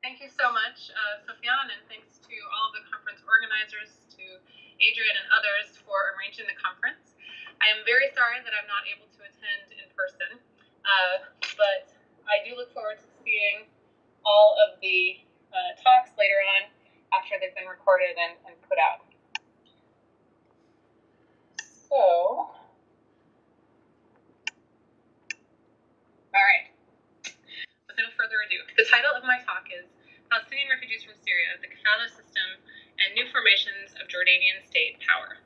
Thank you so much, Sofian, and thanks to all of the conference organizers, to Adrian and others for arranging the conference. I am very sorry that I'm not able to attend in person, but I do look forward to seeing all of the talks later on after they've been recorded and put out. So, all right. With no further ado, the title of my talk is Palestinian Refugees from Syria, the Kafala System, and New Formations of Jordanian State Power.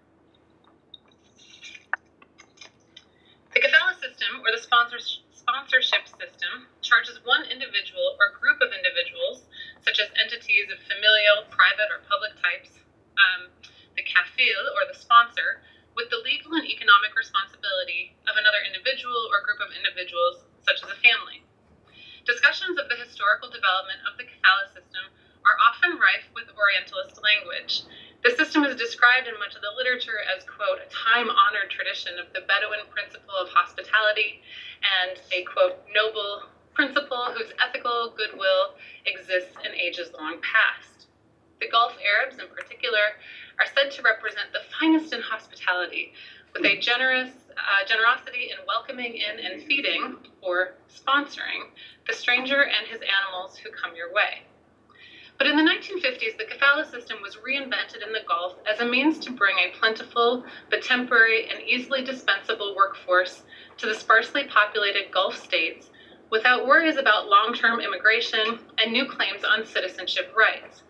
The Kafala system, or the sponsorship system, charges one individual or group of individuals, such as entities of familial, private, or public types, the kafil, or the sponsor, with the legal and economic responsibility of another individual or group of individuals, such as a family. Discussions of the historical development of the Kafala system are often rife with Orientalist language. The system is described in much of the literature as, quote, a time-honored tradition of the Bedouin principle of hospitality and a, quote, noble principle whose ethical goodwill exists in ages long past. The Gulf Arabs, in particular, are said to represent the finest in hospitality, with a generosity in welcoming in and feeding, or sponsoring, the stranger and his animals who come your way. But in the 1950s, the Kafala system was reinvented in the Gulf as a means to bring a plentiful but temporary and easily dispensable workforce to the sparsely populated Gulf states without worries about long-term immigration and new claims on citizenship rights.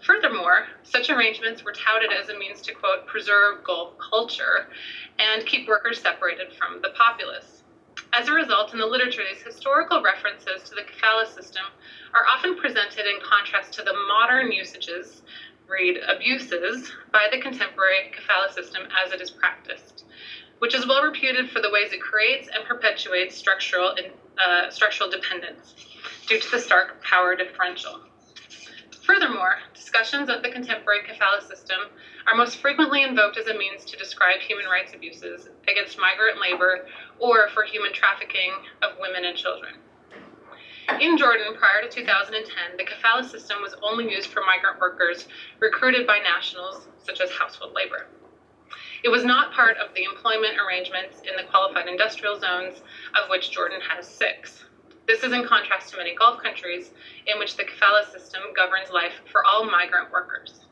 Furthermore, such arrangements were touted as a means to, quote, preserve Gulf culture and keep workers separated from the populace. As a result, in the literature, these historical references to the Kafala system are often presented in contrast to the modern usages, read abuses, by the contemporary Kafala system as it is practiced, which is well reputed for the ways it creates and perpetuates structural dependence due to the stark power differential. Furthermore, discussions of the contemporary Kafala system are most frequently invoked as a means to describe human rights abuses against migrant labor or for human trafficking of women and children. In Jordan, prior to 2010, the Kafala system was only used for migrant workers recruited by nationals, such as household labor. It was not part of the employment arrangements in the qualified industrial zones, of which Jordan has 6. This is in contrast to many Gulf countries in which the Kafala system governs life for all migrant workers.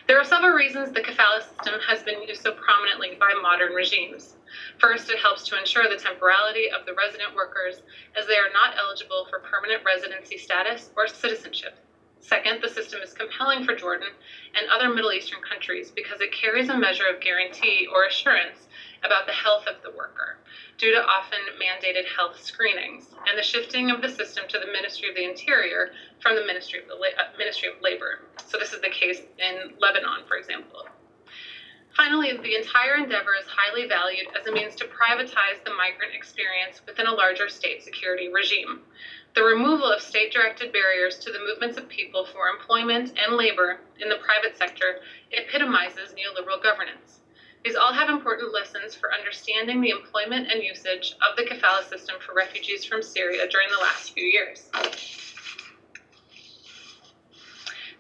There are several reasons the Kafala system has been used so prominently by modern regimes. First, it helps to ensure the temporality of the resident workers as they are not eligible for permanent residency status or citizenship. Second, the system is compelling for Jordan and other Middle Eastern countries because it carries a measure of guarantee or assurance about the health of the worker, due to often mandated health screenings, and the shifting of the system to the Ministry of the Interior from the Ministry of Labor. So this is the case in Lebanon, for example. Finally, the entire endeavor is highly valued as a means to privatize the migrant experience within a larger state security regime. The removal of state-directed barriers to the movements of people for employment and labor in the private sector epitomizes neoliberal governance. These all have important lessons for understanding the employment and usage of the Kafala system for refugees from Syria during the last few years.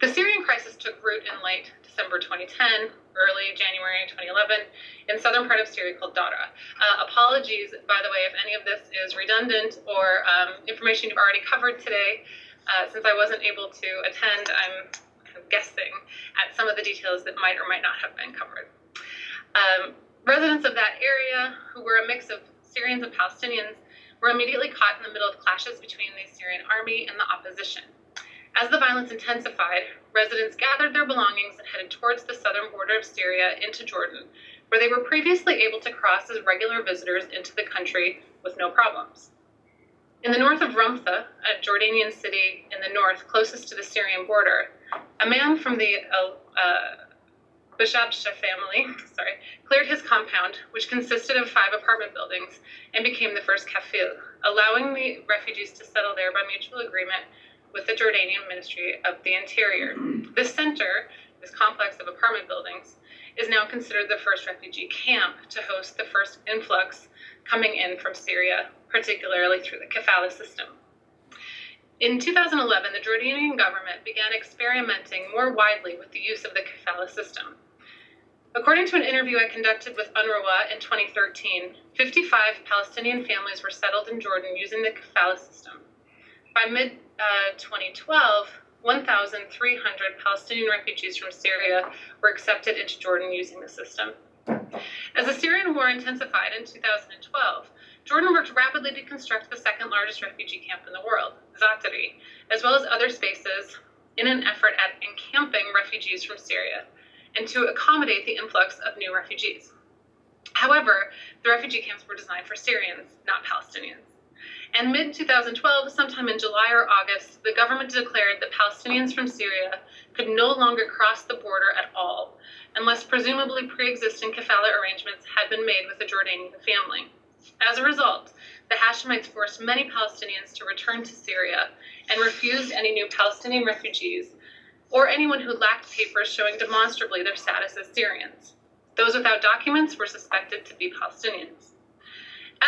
The Syrian crisis took root in late December 2010, early January 2011, in southern part of Syria called Dara. Apologies, by the way, if any of this is redundant or information you've already covered today. Since I wasn't able to attend, I'm kind of guessing at some of the details that might or might not have been covered. Residents of that area, who were a mix of Syrians and Palestinians, were immediately caught in the middle of clashes between the Syrian army and the opposition. As the violence intensified, residents gathered their belongings and headed towards the southern border of Syria into Jordan, where they were previously able to cross as regular visitors into the country with no problems. In the north of Ramtha, a Jordanian city in the north closest to the Syrian border, a man from the Bashabsha family cleared his compound, which consisted of 5 apartment buildings, and became the first kafil, allowing the refugees to settle there by mutual agreement with the Jordanian Ministry of the Interior. This center, this complex of apartment buildings, is now considered the first refugee camp to host the first influx coming in from Syria, particularly through the Kafala system. In 2011, the Jordanian government began experimenting more widely with the use of the Kafala system. According to an interview I conducted with UNRWA in 2013, 55 Palestinian families were settled in Jordan using the Kafala system. By mid-2012, 1,300 Palestinian refugees from Syria were accepted into Jordan using the system. As the Syrian war intensified in 2012, Jordan worked rapidly to construct the second largest refugee camp in the world, Zaatari, as well as other spaces in an effort at encamping refugees from Syria and to accommodate the influx of new refugees. However, the refugee camps were designed for Syrians, not Palestinians. And mid-2012, sometime in July or August, the government declared that Palestinians from Syria could no longer cross the border at all, unless presumably pre-existing Kafala arrangements had been made with a Jordanian family. As a result, the Hashemites forced many Palestinians to return to Syria and refused any new Palestinian refugees or anyone who lacked papers showing demonstrably their status as Syrians. Those without documents were suspected to be Palestinians.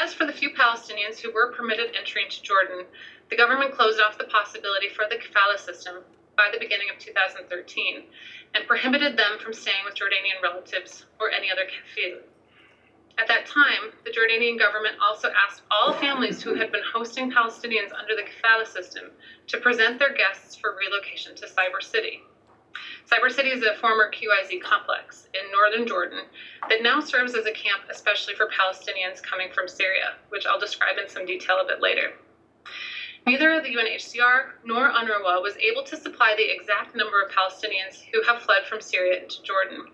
As for the few Palestinians who were permitted entry into Jordan, the government closed off the possibility for the Kafala system by the beginning of 2013 and prohibited them from staying with Jordanian relatives or any other kafil. At that time, the Jordanian government also asked all families who had been hosting Palestinians under the Kafala system to present their guests for relocation to Cyber City. Cyber City is a former QIZ complex in northern Jordan that now serves as a camp especially for Palestinians coming from Syria, which I'll describe in some detail a bit later. Neither the UNHCR nor UNRWA was able to supply the exact number of Palestinians who have fled from Syria into Jordan.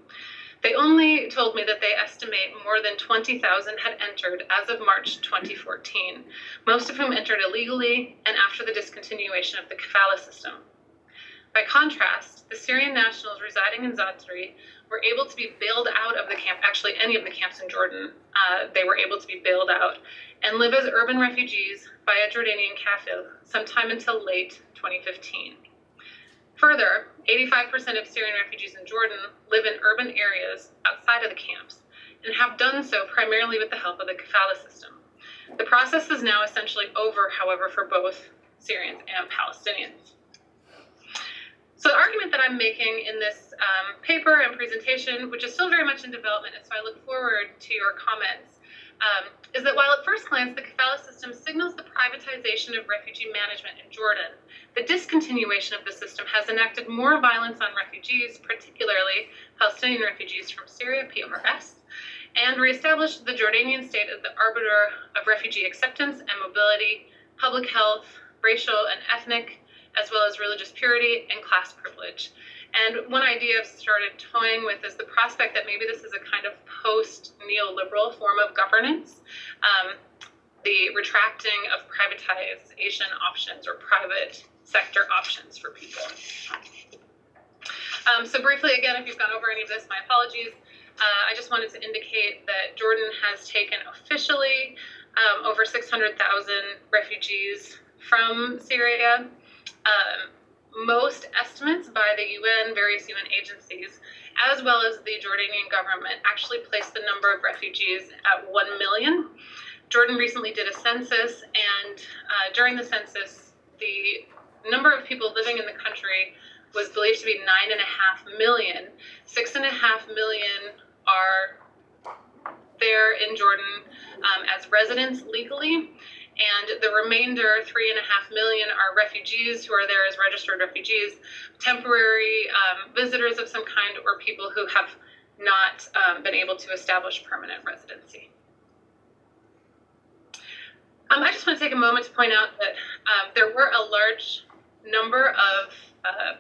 They only told me that they estimate more than 20,000 had entered as of March 2014, most of whom entered illegally and after the discontinuation of the Kafala system. By contrast, the Syrian nationals residing in Zaatari were able to be bailed out of the camp, actually any of the camps in Jordan, they were able to be bailed out and live as urban refugees by a Jordanian kafil sometime until late 2015. Further, 85% of Syrian refugees in Jordan live in urban areas outside of the camps and have done so primarily with the help of the Kafala system. The process is now essentially over, however, for both Syrians and Palestinians. So the argument that I'm making in this paper and presentation, which is still very much in development, and so I look forward to your comments, is that while at first glance the Kafala system signals the privatization of refugee management in Jordan, the discontinuation of the system has enacted more violence on refugees, particularly Palestinian refugees from Syria, PRS, and reestablished the Jordanian state as the arbiter of refugee acceptance and mobility, public health, racial and ethnic, as well as religious purity and class privilege. And one idea I've started toying with is the prospect that maybe this is a kind of post-neoliberal form of governance, the retracting of privatization options or private sector options for people. So briefly, again, if you've gone over any of this, my apologies. I just wanted to indicate that Jordan has taken officially over 600,000 refugees from Syria. Most estimates by the UN, various UN agencies, as well as the Jordanian government, actually place the number of refugees at 1 million. Jordan recently did a census, and during the census, the number of people living in the country was believed to be 9.5 million. 6.5 million are there in Jordan as residents legally, and the remainder, 3.5 million, are refugees who are there as registered refugees, temporary visitors of some kind, or people who have not been able to establish permanent residency. I just want to take a moment to point out that there were a large number of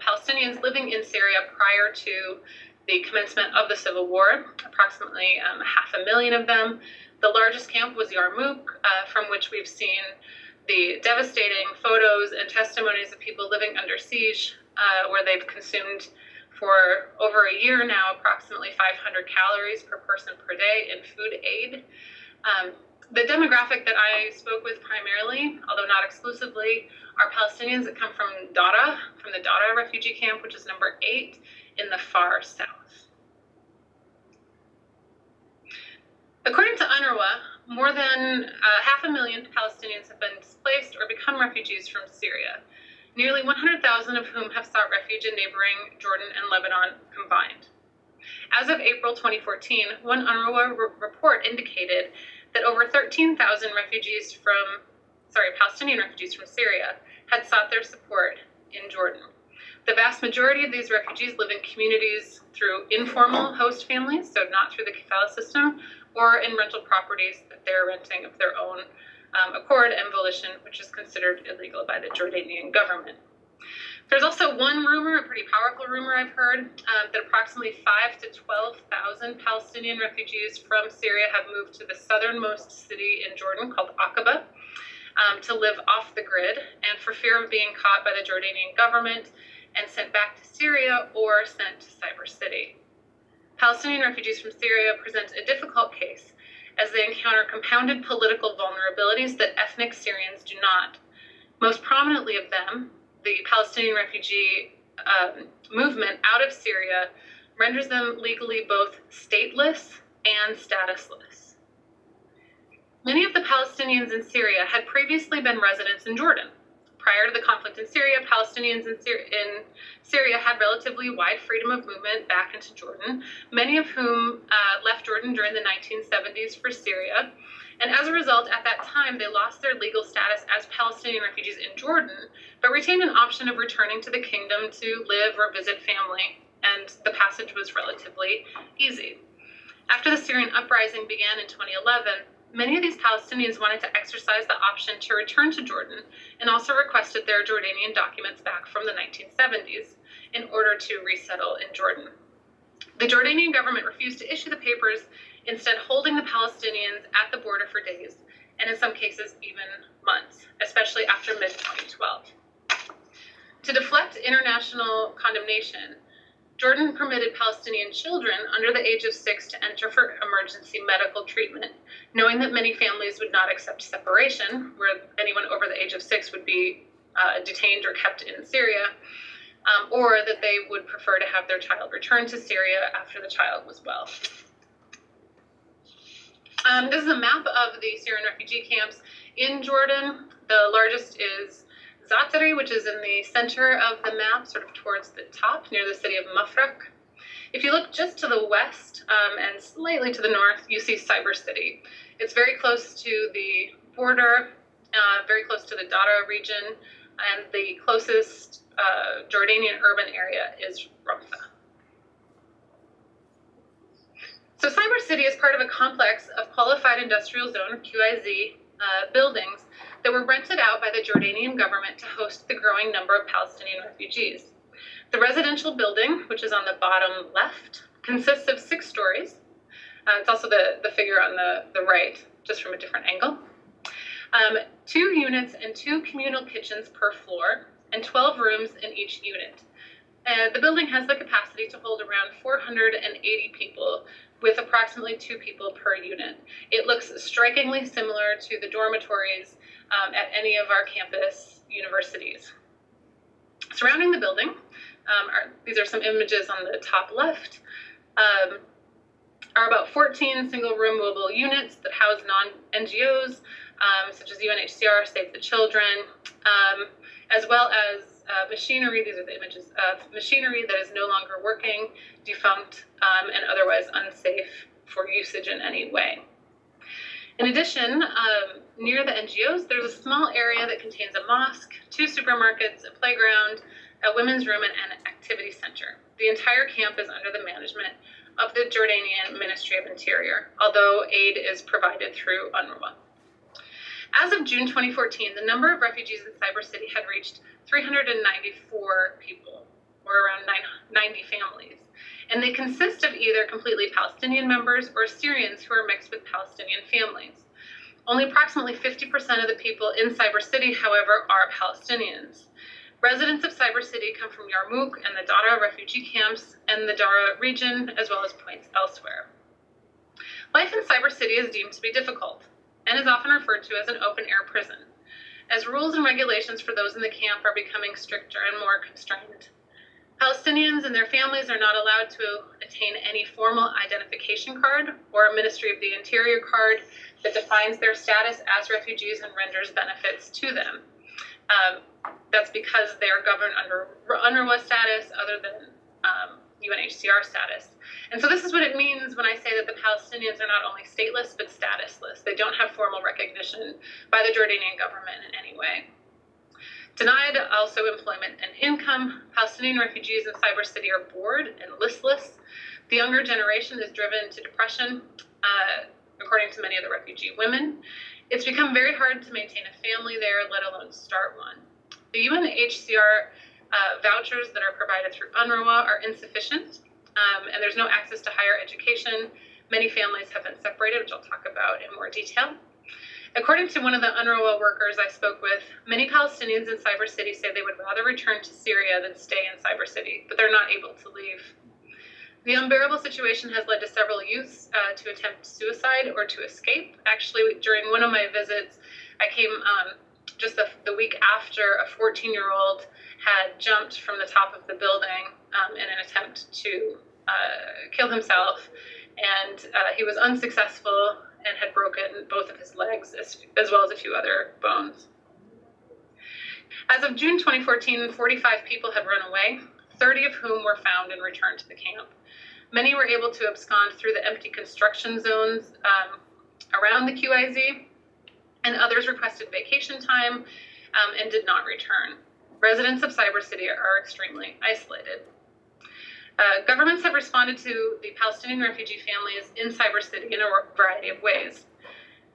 Palestinians living in Syria prior to the commencement of the civil war, approximately 500,000 of them. The largest camp was Yarmouk, from which we've seen the devastating photos and testimonies of people living under siege, where they've consumed for over a year now approximately 500 calories per person per day in food aid. The demographic that I spoke with primarily, although not exclusively, are Palestinians that come from Dara, from the Dara refugee camp, which is number 8 in the far south. According to UNRWA, more than 500,000 Palestinians have been displaced or become refugees from Syria. nearly 100,000 of whom have sought refuge in neighboring Jordan and Lebanon combined. As of April 2014, one UNRWA report indicated that over 13,000 Palestinian refugees from Syria had sought their support in Jordan. The vast majority of these refugees live in communities through informal host families, so not through the Kafala system, or in rental properties that they're renting of their own accord and volition, which is considered illegal by the Jordanian government. There's also one rumor, a pretty powerful rumor I've heard, that approximately 5,000 to 12,000 Palestinian refugees from Syria have moved to the southernmost city in Jordan called Aqaba to live off the grid and for fear of being caught by the Jordanian government and sent back to Syria or sent to Cyber City. Palestinian refugees from Syria present a difficult case as they encounter compounded political vulnerabilities that ethnic Syrians do not. Most prominently of them, the Palestinian refugee movement out of Syria renders them legally both stateless and statusless. Many of the Palestinians in Syria had previously been residents in Jordan. Prior to the conflict in Syria, Palestinians in Syria had relatively wide freedom of movement back into Jordan, many of whom left Jordan during the 1970s for Syria. And as a result, at that time, they lost their legal status as Palestinian refugees in Jordan, but retained an option of returning to the kingdom to live or visit family, and the passage was relatively easy. After the Syrian uprising began in 2011, many of these Palestinians wanted to exercise the option to return to Jordan and also requested their Jordanian documents back from the 1970s in order to resettle in Jordan. The Jordanian government refused to issue the papers, instead holding the Palestinians at the border for days, and in some cases even months, especially after mid-2012. To deflect international condemnation, Jordan permitted Palestinian children under the age of 6 to enter for emergency medical treatment, knowing that many families would not accept separation, where anyone over the age of 6 would be detained or kept in Syria, or that they would prefer to have their child returned to Syria after the child was well. This is a map of the Syrian refugee camps in Jordan. The largest is Zatari, which is in the center of the map, sort of towards the top, near the city of Mafraq. If you look just to the west and slightly to the north, you see Cyber City. It's very close to the border, very close to the Dara region, and the closest Jordanian urban area is Ramtha. So Cyber City is part of a complex of qualified industrial zone, or QIZ, buildings that were rented out by the Jordanian government to host the growing number of Palestinian refugees. The residential building, which is on the bottom left, consists of 6 stories. It's also the figure on the right, just from a different angle. 2 units and 2 communal kitchens per floor, and 12 rooms in each unit. The building has the capacity to hold around 480 people, with approximately 2 people per unit. It looks strikingly similar to the dormitories at any of our campus universities. Surrounding the building, these are some images on the top left, are about 14 single-room mobile units that house non-NGOs, such as UNHCR, Save the Children, as well as machinery. These are the images of machinery that is no longer working, defunct, and otherwise unsafe for usage in any way. In addition, near the NGOs, there's a small area that contains a mosque, 2 supermarkets, a playground, a women's room, and an activity center. The entire camp is under the management of the Jordanian Ministry of Interior, although aid is provided through UNRWA. As of June 2014, the number of refugees in Cyber City had reached 394 people, or around 90 families, and they consist of either completely Palestinian members or Syrians who are mixed with Palestinian families. Only approximately 50% of the people in Cyber City, however, are Palestinians. Residents of Cyber City come from Yarmouk and the Dara refugee camps and the Dara region, as well as points elsewhere. Life in Cyber City is deemed to be difficult and is often referred to as an open-air prison, as rules and regulations for those in the camp are becoming stricter and more constrained. Palestinians and their families are not allowed to attain any formal identification card or a Ministry of the Interior card that defines their status as refugees and renders benefits to them. That's because they are governed under UNRWA status other than UNHCR status. And so this is what it means when I say that the Palestinians are not only stateless, but statusless. They don't have formal recognition by the Jordanian government in any way. Denied also employment and income, Palestinian refugees in Cyber City are bored and listless. The younger generation is driven to depression, according to many of the refugee women. It's become very hard to maintain a family there, let alone start one. The UNHCR vouchers that are provided through UNRWA are insufficient, and there's no access to higher education. Many families have been separated, which I'll talk about in more detail. According to one of the UNRWA workers I spoke with, many Palestinians in Cyber City say they would rather return to Syria than stay in Cyber City, but they're not able to leave. The unbearable situation has led to several youths to attempt suicide or to escape. Actually, during one of my visits, I came just the week after a 14-year-old had jumped from the top of the building in an attempt to kill himself, and he was unsuccessful and had broken both of his legs as well as a few other bones. As of June 2014, 45 people had run away, 30 of whom were found and returned to the camp. Many were able to abscond through the empty construction zones around the QIZ, and others requested vacation time and did not return. Residents of Cyber City are extremely isolated. Governments have responded to the Palestinian refugee families in Cyber City in a variety of ways.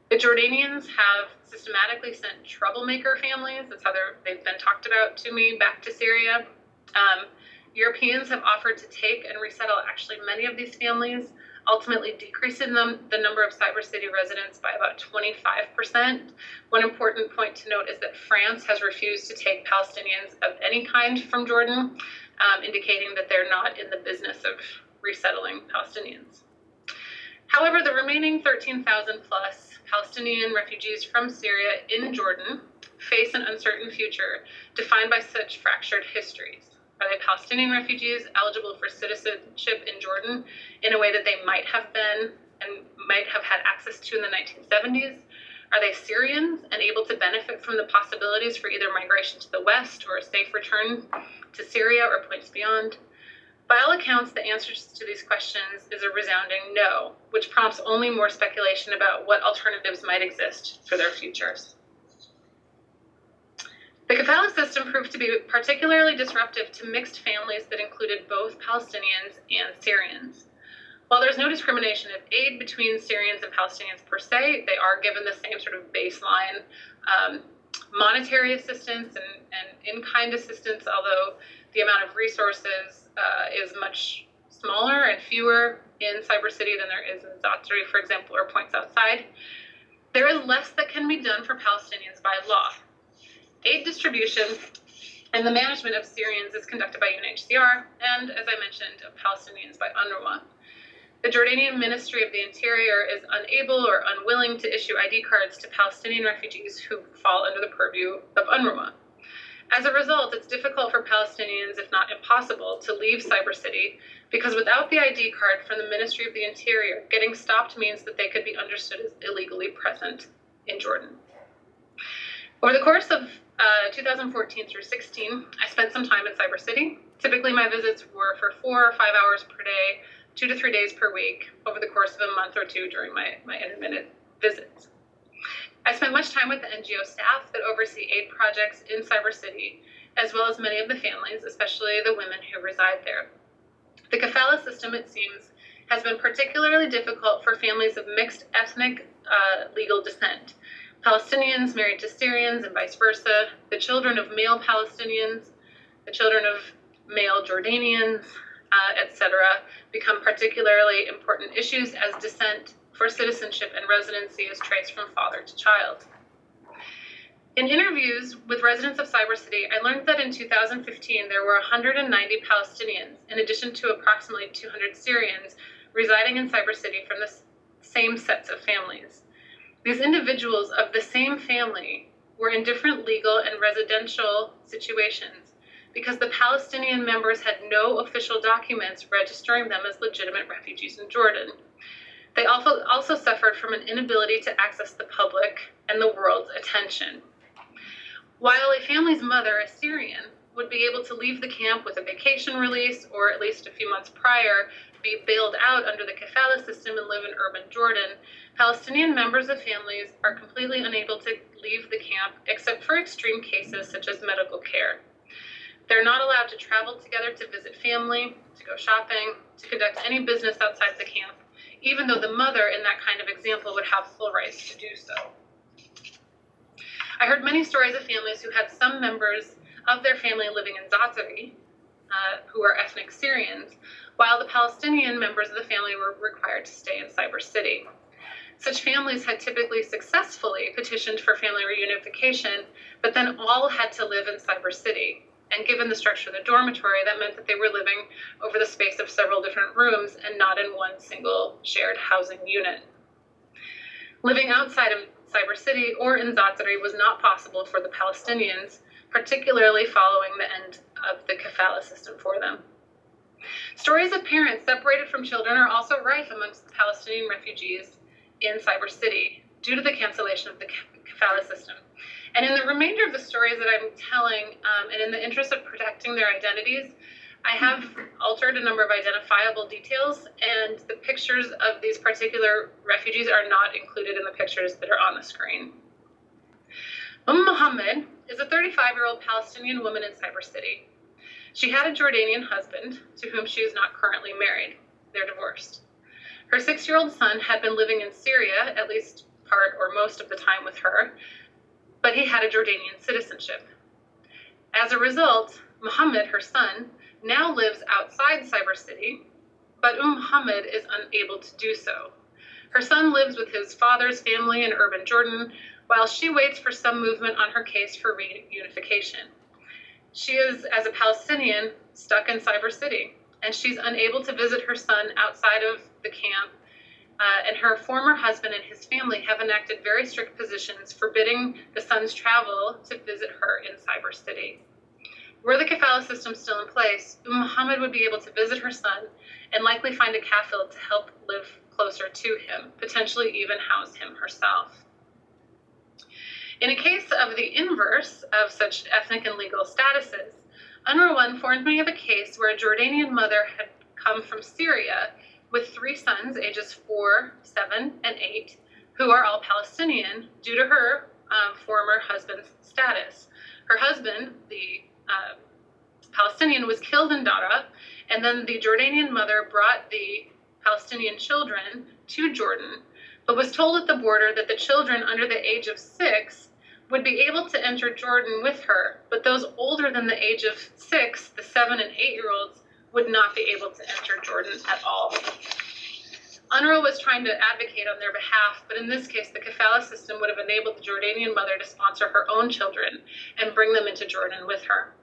The Jordanians have systematically sent troublemaker families, that's how they've been talked about to me, back to Syria. Europeans have offered to take and resettle actually many of these families, ultimately decreasing the number of Cyber City residents by about 25%. One important point to note is that France has refused to take Palestinians of any kind from Jordan, indicating that they're not in the business of resettling Palestinians. However, the remaining 13,000 plus Palestinian refugees from Syria in Jordan face an uncertain future defined by such fractured histories. Are they Palestinian refugees eligible for citizenship in Jordan in a way that they might have been and might have had access to in the 1970s? Are they Syrians and able to benefit from the possibilities for either migration to the West or a safe return to Syria or points beyond? By all accounts, the answers to these questions is a resounding no, which prompts only more speculation about what alternatives might exist for their futures. The Kafala system proved to be particularly disruptive to mixed families that included both Palestinians and Syrians. While there's no discrimination of aid between Syrians and Palestinians per se, they are given the same sort of baseline monetary assistance and in-kind assistance, although the amount of resources is much smaller and fewer in Cyber City than there is in Zaatari, for example, or points outside. There is less that can be done for Palestinians by law. Aid distribution and the management of Syrians is conducted by UNHCR and, as I mentioned, of Palestinians by UNRWA. The Jordanian Ministry of the Interior is unable or unwilling to issue ID cards to Palestinian refugees who fall under the purview of UNRWA. As a result, it's difficult for Palestinians, if not impossible, to leave Cyber City because without the ID card from the Ministry of the Interior, getting stopped means that they could be understood as illegally present in Jordan. Over the course of 2014 through 16, I spent some time in Cyber City. Typically, my visits were for 4 or 5 hours per day, 2 to 3 days per week, over the course of a month or two during my intermittent visits. I spent much time with the NGO staff that oversee aid projects in Cyber City, as well as many of the families, especially the women who reside there. The Kafala system, it seems, has been particularly difficult for families of mixed ethnic legal descent. Palestinians married to Syrians and vice versa, the children of male Palestinians, the children of male Jordanians, etc., become particularly important issues as descent for citizenship and residency is traced from father to child. In interviews with residents of Cyber City, I learned that in 2015 there were 190 Palestinians, in addition to approximately 200 Syrians, residing in Cyber City from the same sets of families. These individuals of the same family were in different legal and residential situations because the Palestinian members had no official documents registering them as legitimate refugees in Jordan. They also suffered from an inability to access the public and the world's attention. while a family's mother, a Syrian, would be able to leave the camp with a vacation release, or at least a few months prior, be bailed out under the Kafala system and live in urban Jordan, Palestinian members of families are completely unable to leave the camp except for extreme cases such as medical care. They're not allowed to travel together to visit family, to go shopping, to conduct any business outside the camp, even though the mother in that kind of example would have full rights to do so. I heard many stories of families who had some members of their family living in Zaatari, who are ethnic Syrians, while the Palestinian members of the family were required to stay in Cyber City. Such families had typically successfully petitioned for family reunification, but then all had to live in Cyber City. And given the structure of the dormitory, that meant that they were living over the space of several different rooms and not in one single shared housing unit. Living outside of Cyber City or in Zaatari was not possible for the Palestinians, particularly following the end of the Kafala system for them. Stories of parents separated from children are also rife amongst the Palestinian refugees in Cyber City due to the cancellation of the Kafala system. And in the remainder of the stories that I'm telling, and in the interest of protecting their identities, I have altered a number of identifiable details, and the pictures of these particular refugees are not included in the pictures that are on the screen. Muhammad is a 35-year-old Palestinian woman in Cyber City. She had a Jordanian husband, to whom she is not currently married. They're divorced. Her 6-year-old son had been living in Syria, at least part or most of the time with her, but he had a Jordanian citizenship. As a result, Muhammad, her son, now lives outside Cyber City, but Muhammad is unable to do so. Her son lives with his father's family in urban Jordan, while she waits for some movement on her case for reunification. She is, as a Palestinian, stuck in Cyber City, and she's unable to visit her son outside of the camp, and her former husband and his family have enacted very strict positions forbidding the son's travel to visit her in Cyber City. Were the Kafala system still in place, Muhammad would be able to visit her son and likely find a kafil to help live closer to him, potentially even house him herself. In a case of the inverse of such ethnic and legal statuses, UNRWA informed me of a case where a Jordanian mother had come from Syria with 3 sons, ages 4, 7, and 8, who are all Palestinian due to her former husband's status. Her husband, the Palestinian, was killed in Dara, and then the Jordanian mother brought the Palestinian children to Jordan, but was told at the border that the children under the age of 6 would be able to enter Jordan with her, but those older than the age of 6, the 7 and 8-year-olds, would not be able to enter Jordan at all. UNRWA was trying to advocate on their behalf, but in this case, the Kafala system would have enabled the Jordanian mother to sponsor her own children and bring them into Jordan with her.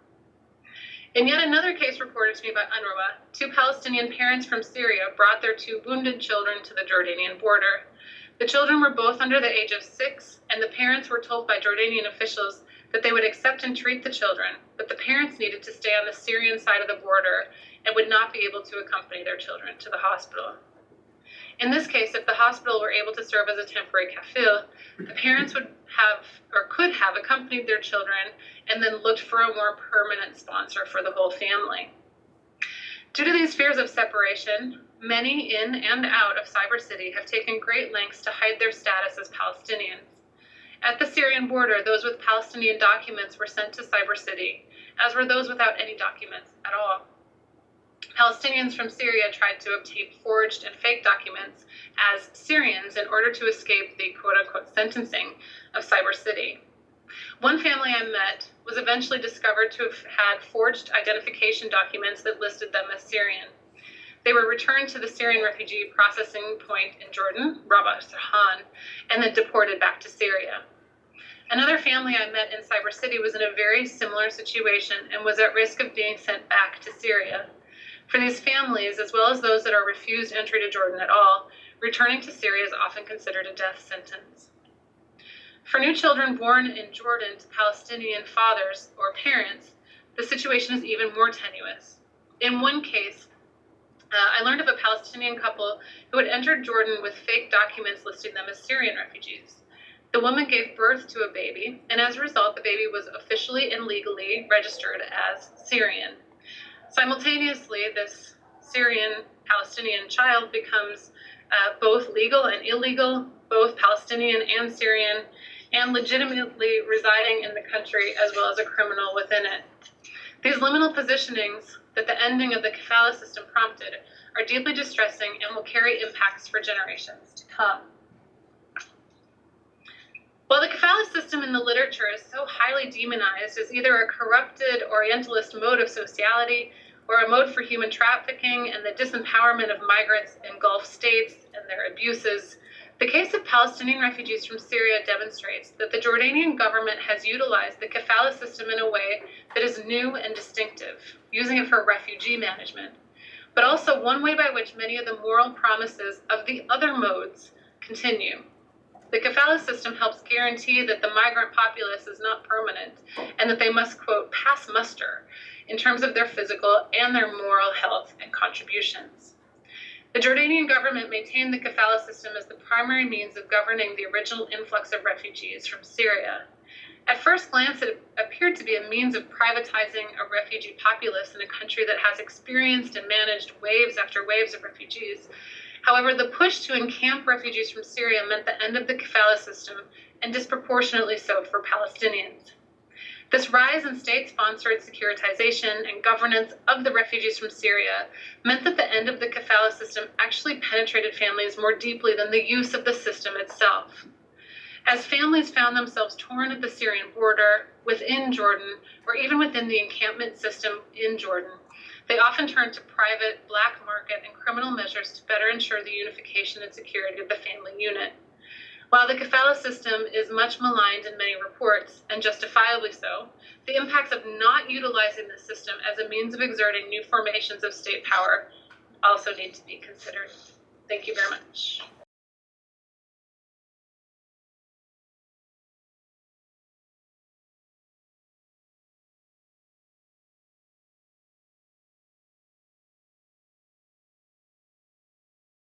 In yet another case reported to me by UNRWA, 2 Palestinian parents from Syria brought their 2 wounded children to the Jordanian border. The children were both under the age of 6, and the parents were told by Jordanian officials that they would accept and treat the children, but the parents needed to stay on the Syrian side of the border and would not be able to accompany their children to the hospital. In this case, if the hospital were able to serve as a temporary kafil, the parents would have or could have accompanied their children and then looked for a more permanent sponsor for the whole family. Due to these fears of separation, many in and out of Cyber City have taken great lengths to hide their status as Palestinians. At the Syrian border, those with Palestinian documents were sent to Cyber City, as were those without any documents at all. Palestinians from Syria tried to obtain forged and fake documents as Syrians in order to escape the quote-unquote sentencing of Cyber City. One family I met was eventually discovered to have had forged identification documents that listed them as Syrian. They were returned to the Syrian refugee processing point in Jordan, Rabah Sarhan, and then deported back to Syria. Another family I met in Cyber City was in a very similar situation and was at risk of being sent back to Syria. For these families, as well as those that are refused entry to Jordan at all, returning to Syria is often considered a death sentence. For new children born in Jordan to Palestinian fathers or parents, the situation is even more tenuous. In one case, I learned of a Palestinian couple who had entered Jordan with fake documents listing them as Syrian refugees. The woman gave birth to a baby, and as a result, the baby was officially and legally registered as Syrian. Simultaneously, this Syrian Palestinian child becomes both legal and illegal, both Palestinian and Syrian, and legitimately residing in the country as well as a criminal within it. These liminal positionings that the ending of the Kafala system prompted are deeply distressing and will carry impacts for generations to come. While the Kafala system in the literature is so highly demonized as either a corrupted Orientalist mode of sociality or a mode for human trafficking and the disempowerment of migrants in Gulf states and their abuses, the case of Palestinian refugees from Syria demonstrates that the Jordanian government has utilized the Kafala system in a way that is new and distinctive, using it for refugee management, but also one way by which many of the moral promises of the other modes continue. The Kafala system helps guarantee that the migrant populace is not permanent and that they must, quote, pass muster in terms of their physical and their moral health and contributions. The Jordanian government maintained the Kafala system as the primary means of governing the original influx of refugees from Syria. At first glance, it appeared to be a means of privatizing a refugee populace in a country that has experienced and managed waves after waves of refugees. However, the push to encamp refugees from Syria meant the end of the Kafala system, and disproportionately so for Palestinians. This rise in state-sponsored securitization and governance of the refugees from Syria meant that the end of the Kafala system actually penetrated families more deeply than the use of the system itself. As families found themselves torn at the Syrian border, within Jordan, or even within the encampment system in Jordan, they often turned to private, black market, and criminal measures to better ensure the unification and security of the family unit. While the Kafala system is much maligned in many reports, and justifiably so, the impacts of not utilizing the system as a means of exerting new formations of state power also need to be considered. Thank you very much.